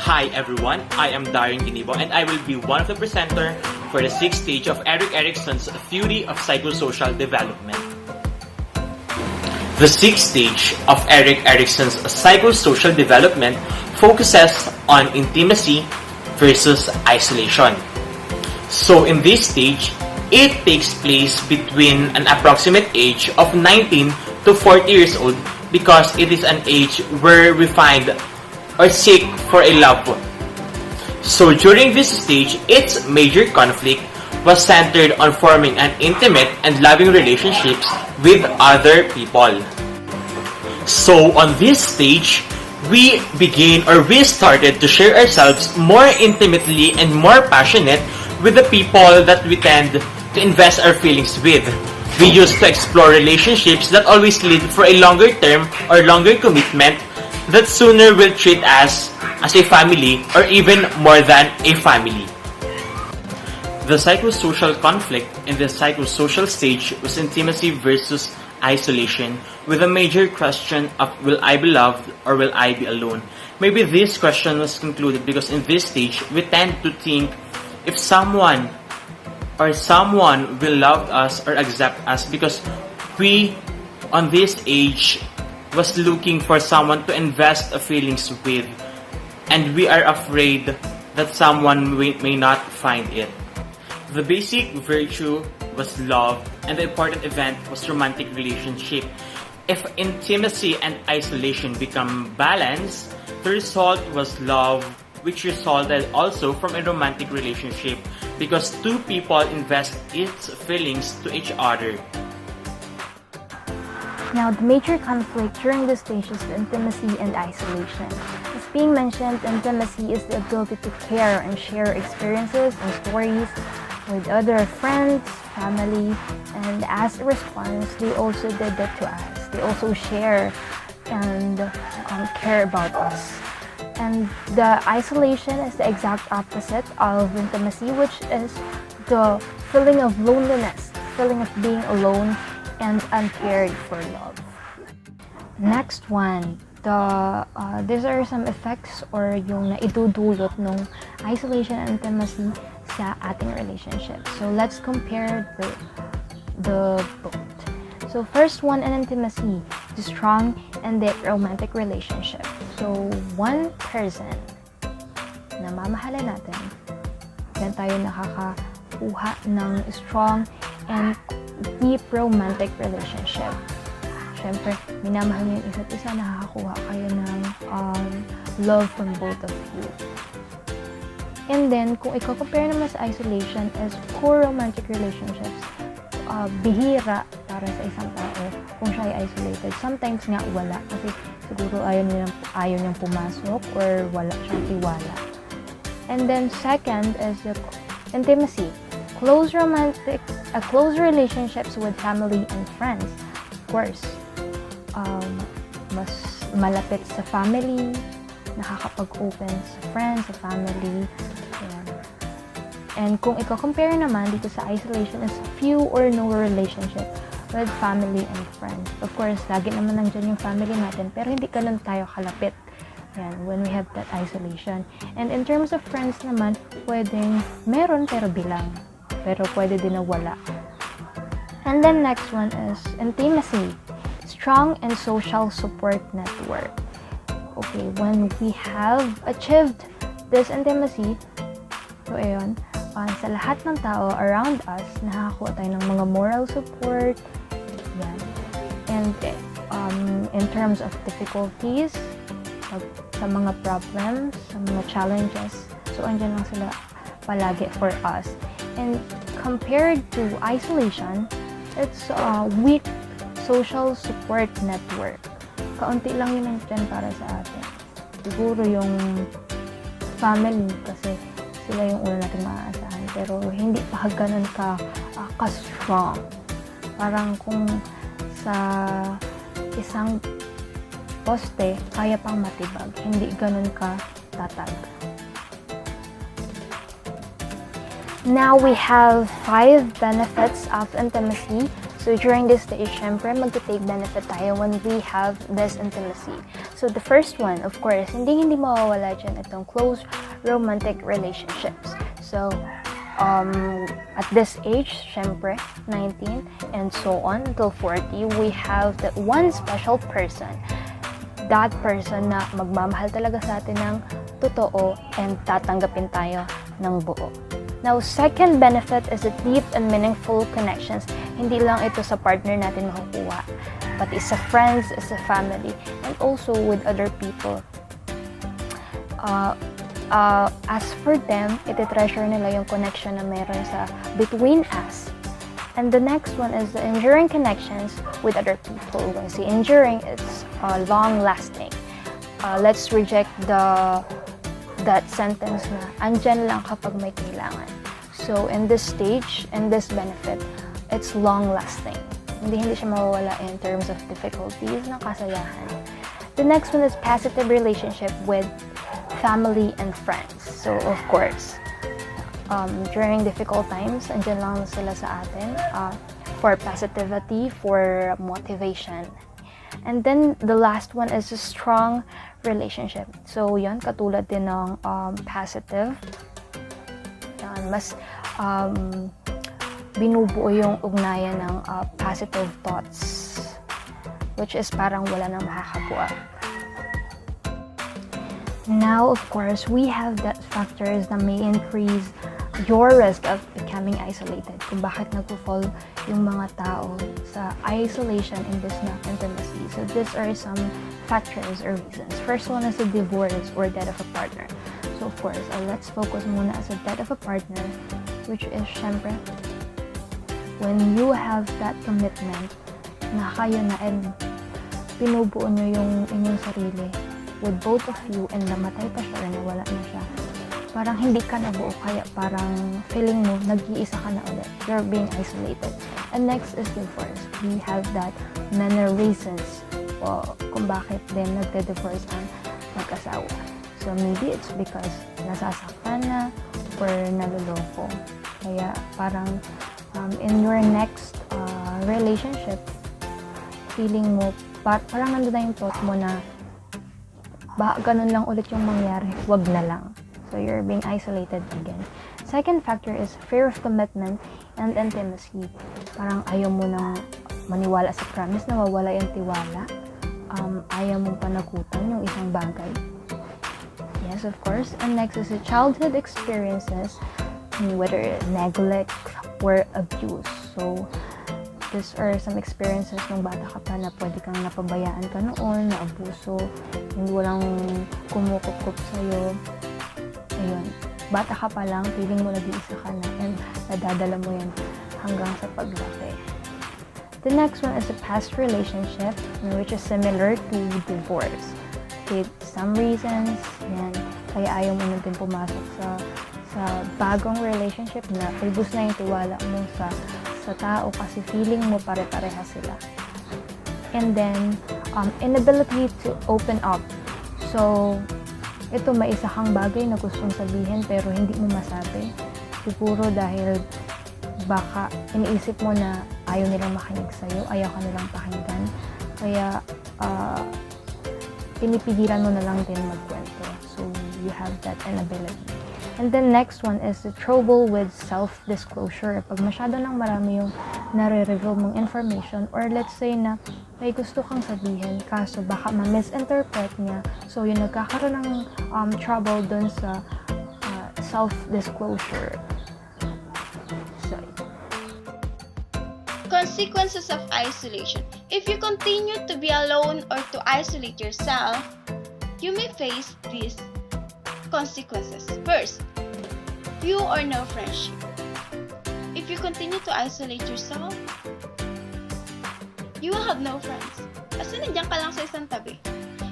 Hi everyone, I am Darren Ginibo and I will be one of the presenter for the 6th stage of ERIK Erikson's Theory of Psychosocial Development. The 6th stage of ERIK Erikson's Psychosocial Development focuses on intimacy versus isolation. So in this stage, it takes place between an approximate age of 19 to 40 years old because it is an age where we find or seek for a loved one. So during this stage, its major conflict was centered on forming an intimate and loving relationships with other people. So on this stage, we started to share ourselves more intimately and more passionate with the people that we tend to invest our feelings with. We used to explore relationships that always lead for a longer term or longer commitment that sooner will treat us as a family or even more than a family. The psychosocial conflict in the psychosocial stage was intimacy versus isolation, with a major question of will I be loved or will I be alone? Maybe this question was concluded because in this stage, we tend to think if someone will love us or accept us because we, on this age, was looking for someone to invest feelings with, and we are afraid that someone may not find it. The basic virtue was love, and the important event was romantic relationship. If intimacy and isolation become balanced, the result was love, which resulted also from a romantic relationship because two people invest its feelings to each other. Now, the major conflict during this stage is the intimacy and isolation. As being mentioned, intimacy is the ability to care and share experiences and stories with other friends, family, and as a response, they also did that to us. They also share and care about us. And the isolation is the exact opposite of intimacy, which is the feeling of loneliness, feeling of being alone and uncared for love. Next one, these are some effects or yung naidudulot ng isolation and intimacy sa ating relationship. So let's compare the both. So first one, in intimacy, the strong and the romantic relationship. So one person na mamahalin natin, then tayo nakakakuha ng strong and deep romantic relationship. Siyempre, minamahal niyo yung isa't isa, nakakakuha kayo ng love from both of you. And then, kung i-compare naman sa isolation is poor romantic relationships, bihira para sa isang tao kung siya ay isolated. Sometimes nga wala kasi siguro ayaw niyang pumasok or wala siyang tiwala. And then second is the intimacy. Close relationships with family and friends. Of course, mas malapit sa family, nakakapag-open sa friends, sa family. Ayan. And kung i-compare naman dito sa isolation is few or no relationship with family and friends. Of course, lagi naman nandiyan yung family natin, pero hindi ganun tayo kalapit. Yan, when we have that isolation. And in terms of friends naman, pwedeng meron pero bilang. Pero pwede din na wala. And then next one is intimacy. Strong and social support network. Okay, when we have achieved this intimacy, so ayun, sa lahat ng tao around us, nakakakuha tayo ng mga moral support. Yan. And in terms of difficulties, sa mga problems, sa mga challenges, so andyan lang sila palagi for us. And compared to isolation, it's a weak social support network. Kaunti lang yun nandiyan para sa atin. Siguro yung family kasi sila yung una natin maaasahan. Pero hindi pa ganun ka-strong. Parang kung sa isang poste, kaya pang matibag. Hindi ganun ka-tatag. Now we have 5 benefits of intimacy. So during this stage, syempre, mag-take benefit tayo when we have this intimacy. So the first one, of course, hindi mawawala dyan itong close romantic relationships. So, at this age, syempre, 19 and so on until 40, we have that one special person. That person na magmamahal talaga sa atin ng totoo and tatanggapin tayo ng buo. Now, second benefit is the deep and meaningful connections. Hindi lang ito sa partner natin makukuha, pati sa friends, sa family, and also with other people. As for them, iti-treasure nila yung connection na meron sa between us. And the next one is the enduring connections with other people. When I say enduring, it's long-lasting. Let's reject that sentence na andyan lang kapag may kailangan. So in this stage, in this benefit, it's long-lasting. Hindi siya mawawala in terms of difficulties ng kasayahan. The next one is positive relationship with family and friends. So of course, during difficult times, andyan lang sila sa atin for positivity, for motivation. And then the last one is a strong relationship. So yun, katulad din ng positive. Yan, mas binubuo yung ugnayan ng positive thoughts, which is parang wala nang makakabuo. Now, of course, we have that factors that may increase your risk of becoming isolated. Kung bakit nagpo-fall yung mga tao sa isolation in this not intimacy. So these are some factors or reasons. First one is the divorce or death of a partner. So of course, let's focus muna sa death of a partner, which is syempre, when you have that commitment na kayo na and pinubuo nyo yung inyong sarili with both of you and namatay pa siya, nawala na siya, parang hindi ka nabuo, kaya parang feeling mo, nag-iisa ka na ulit. You're being isolated. And next is divorce. We have that many reasons kung bakit din nagde-divorce ang mag-asawa. So maybe it's because nasasaktan na or naloloko. Kaya parang in your next relationship, feeling mo, parang nandun na yung thought mo na ganun lang ulit yung mangyari, wag na lang. So you're being isolated again. Second factor is fear of commitment and intimacy. Parang ayaw mo nang maniwala sa promise, nawawala yung tiwala. Ayaw mong panagutan yung isang bagay. Yes, of course. And next is the childhood experiences, whether neglect or abuse. So these are some experiences nung bata ka pa na pwede kang napabayaan ka noon, na abuso, hindi walang kumukup sa'yo. Ayun, bata ka pa lang, feeling mo nag-iisa ka na, and nadadala mo yan hanggang sa paglaki. The next one is a past relationship, which is similar to divorce. With some reasons, yan, kaya ayaw mo na din pumasok sa bagong relationship na ubus na yung tiwala mo sa tao kasi feeling mo pare-pareha sila. And then, inability to open up. So, ito may isa kang bagay na gustong sabihin pero hindi mo masabi. Siguro dahil baka iniisip mo na ayaw nilang makinig sa'yo, ayaw ka nilang pakinggan. Kaya, pinipigilan mo na lang din magkwento. So, you have that inability. And then next one is the trouble with self-disclosure. Pag masyado nang marami yung nare-reveal mong information, or let's say na may gusto kang sabihin, kaso baka ma-misinterpret niya. So, yung nagkakaroon ng trouble dun sa self-disclosure. So, consequences of isolation. If you continue to be alone or to isolate yourself, you may face these consequences. First, few or no friendship. If you continue to isolate yourself, you will have no friends. Kasi nandiyan ka lang sa isang tabi.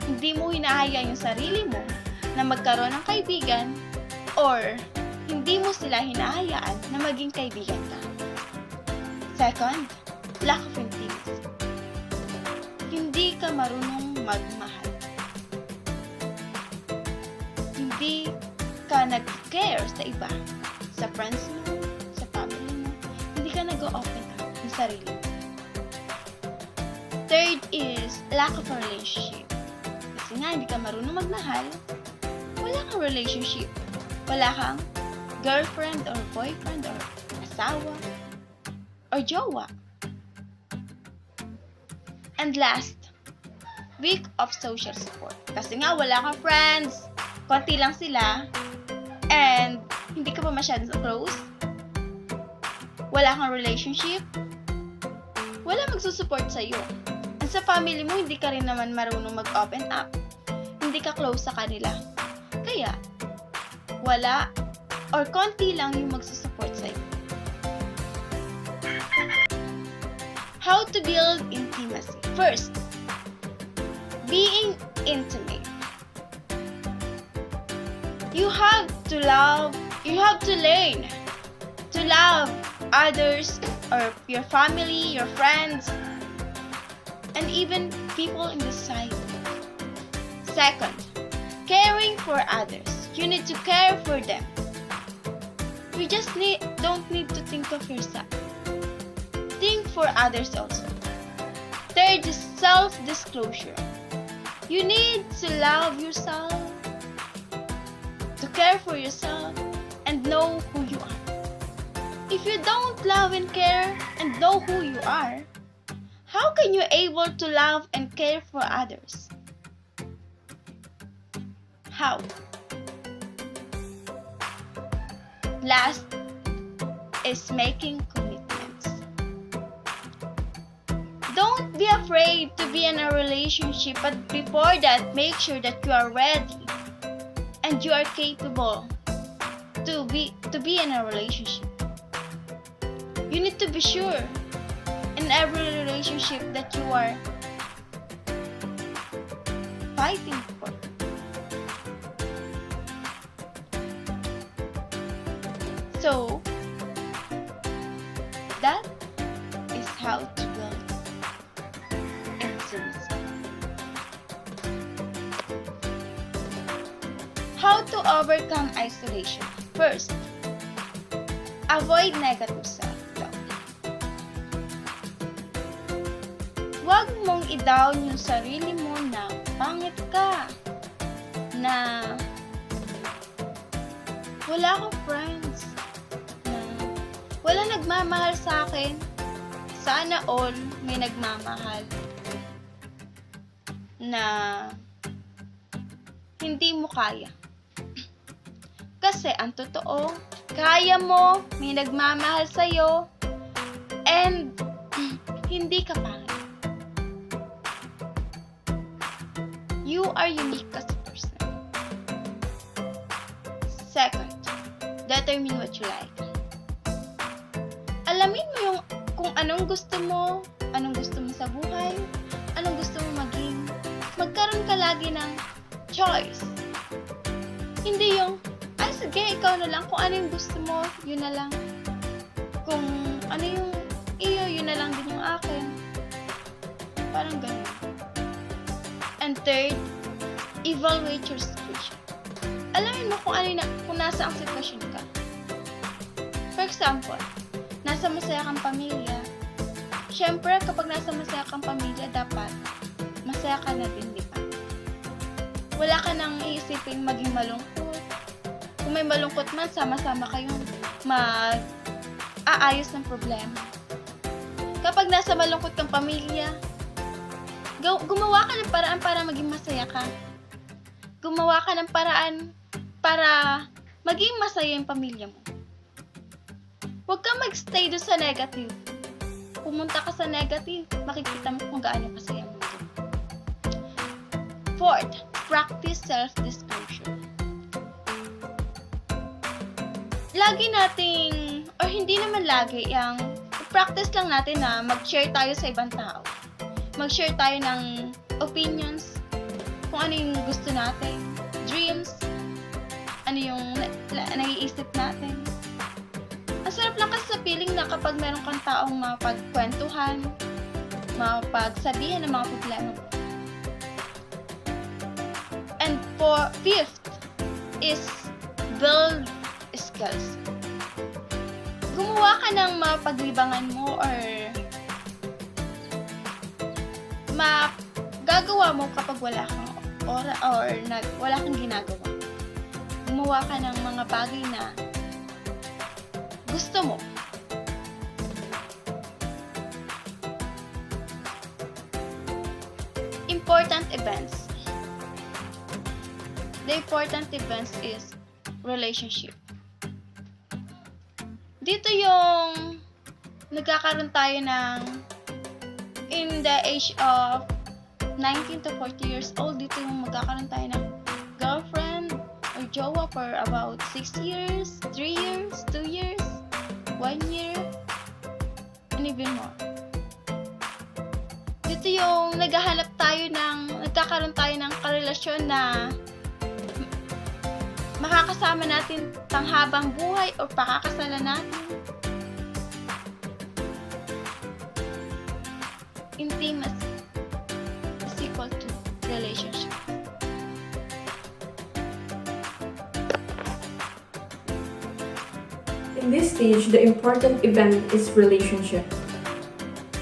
Hindi mo hinahaya yung sarili mo na magkaroon ng kaibigan, or hindi mo sila hinahayaan na maging kaibigan ka. Second, lack of intimacy. Hindi ka marunong magmahal. Hindi ka nag-care sa iba, sa friends mo, sa family mo. Hindi ka nag-open up ng sarili mo. Third is lack of a relationship. Kasi Kasi nga, hindi ka marunong magmahal, wala kang relationship. Wala kang girlfriend or boyfriend or asawa or jowa. And last, weak of social support. Kasi nga, wala kang friends, konti lang sila, and hindi ka pa masyadong close, wala kang relationship, wala magsusupport sa'yo. And sa family mo, hindi ka rin naman marunong mag-open up. Hindi ka close sa kanila. Kaya, wala or konti lang yung magsusupport sa'yo. How to build intimacy. First, being intimate. You have to learn to love others or your family, your friends, and even people in the society. Second, caring for others. You need to care for them. You just don't need to think of yourself. Think for others also. Third is self-disclosure. You need to love yourself, to care for yourself, and know who you are. If you don't love and care and know who you are, how can you able to love and care for others? How? Last is making commitments. Don't be afraid to be in a relationship, but before that, make sure that you are ready and you are capable to be in a relationship. You need to be sure in every relationship that you are fighting for. So, that is how to build intimacy. How to overcome isolation. First, avoid negative self-talk. Huwag mong i-down yung sarili mo na pangit ka, na wala akong friends, na wala nagmamahal sa akin. Sana all may nagmamahal, na hindi mo kaya. Kasi ang totoo, kaya mo, may nagmamahal sa'yo, and hindi ka pangit. You are unique as a person. Second, determine what you like. Alamin mo yung kung anong gusto mo sa buhay, anong gusto mo maging. Magkaroon ka lagi ng choice. Hindi yung, ay sige, ikaw na lang. Kung ano yung gusto mo, yun na lang. Kung ano yung iyo, yun na lang din yung akin. Parang ganun. And third, evaluate your situation. Alamin mo kung kung nasa ang sitwasyon ka. For example, nasa masaya kang pamilya. Siyempre, kapag nasa masaya kang pamilya, dapat masaya ka na din, di ba? Wala ka nang iisipin maging malungkot. Kung may malungkot man, sama-sama kayong mag-aayos ng problema. Kapag nasa malungkot kang pamilya, gumawa ka ng paraan para maging masaya ka. Gumawa ka ng paraan para maging masaya yung pamilya mo. Huwag kang mag-stay doon sa negative. Pumunta ka sa negative, makikita mo kung gaano kasaya mo. Fourth, practice self-disclosure. Lagi nating, or hindi naman lagi, yung practice lang natin na mag-share tayo sa ibang tao. Mag-share tayo ng opinions, kung ano yung gusto natin, dreams, ano yung naiisip natin. Ang sarap lang kasi sa feeling na kapag meron kang taong mapagkwentuhan, mapagsabihan ng mga problema mo. And fifth is build skills. Gumawa ka ng mapaglibangan mo or gagawa mo kapag wala kang wala kang ginagawa. Gumawa ka ng mga bagay na gusto mo. Important events. The important events is relationship. Dito yung nagkakaroon tayo ng in the age of 19 to 40 years old, dito yung magkakaroon tayo ng girlfriend or jowa for about 6 years, 3 years, 2 years, 1 year, and even more. Dito yung nagkakaroon tayo ng karelasyon na makakasama natin panghabang buhay o pakakasalan natin. Intimacy is equal to relationship. In this stage, the important event is relationship.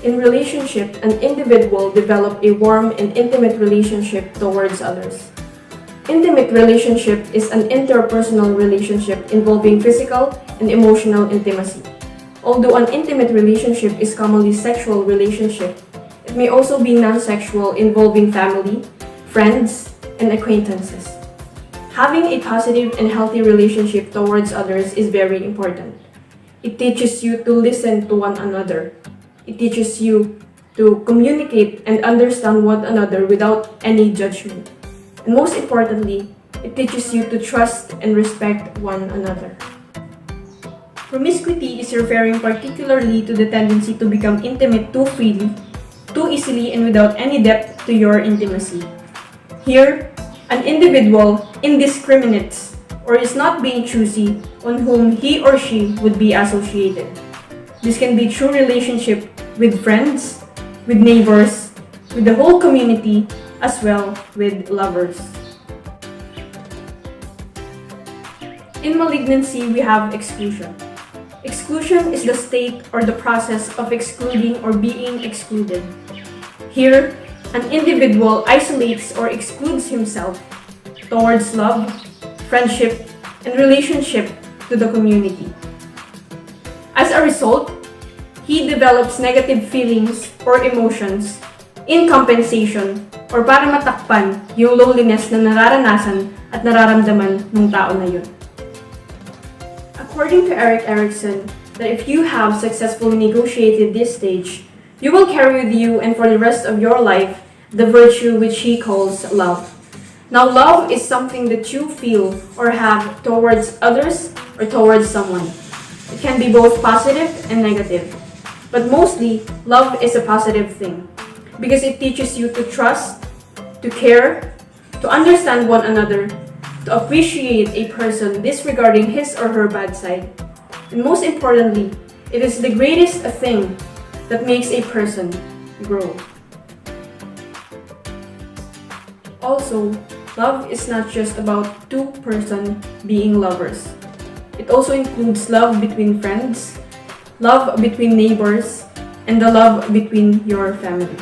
In relationship, an individual develops a warm and intimate relationship towards others. Intimate relationship is an interpersonal relationship involving physical and emotional intimacy. Although an intimate relationship is commonly sexual relationship, it may also be non-sexual involving family, friends, and acquaintances. Having a positive and healthy relationship towards others is very important. It teaches you to listen to one another. It teaches you to communicate and understand one another without any judgment. And most importantly, it teaches you to trust and respect one another. Promiscuity is referring particularly to the tendency to become intimate too freely, too easily, and without any depth to your intimacy. Here, an individual indiscriminates or is not being choosy on whom he or she would be associated. This can be true relationship with friends, with neighbors, with the whole community, as well with lovers. In malignancy, we have exclusion. Exclusion is the state or the process of excluding or being excluded. Here, an individual isolates or excludes himself towards love, friendship, and relationship to the community. As a result, he develops negative feelings or emotions in compensation or para matakpan yung loneliness na nararanasan at nararamdaman ng tao na yun. According to Erikson, that if you have successfully negotiated this stage, you will carry with you and for the rest of your life the virtue which he calls love. Now, love is something that you feel or have towards others or towards someone. It can be both positive and negative. But mostly, love is a positive thing because it teaches you to trust, to care, to understand one another, to appreciate a person disregarding his or her bad side. And most importantly, it is the greatest thing that makes a person grow. Also, love is not just about two persons being lovers. It also includes love between friends, love between neighbors, and the love between your family.